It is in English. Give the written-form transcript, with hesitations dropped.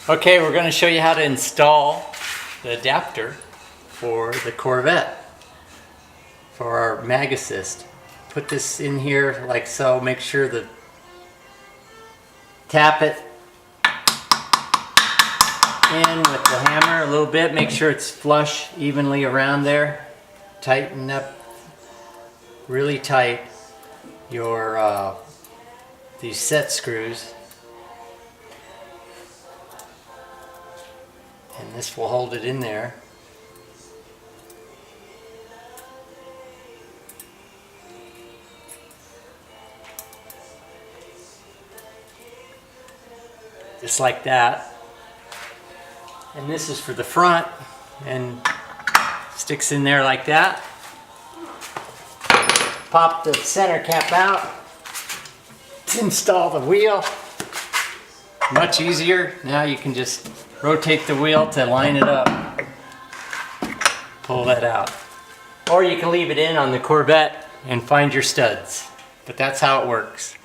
Okay, we're going to show you how to install the adapter for the Corvette for our mag assist. Put this in here like so. Make sure that tap it in with the hammer a little bit. Make sure it's flush evenly around there. Tighten up really tight your these set screws. And this will hold it in there. Just like that. And this is for the front and sticks in there like that. Pop the center cap out to install the wheel. Much easier. Now you can just rotate the wheel to line it up. Pull that out. Or you can leave it in on the Corvette and find your studs. But that's how it works.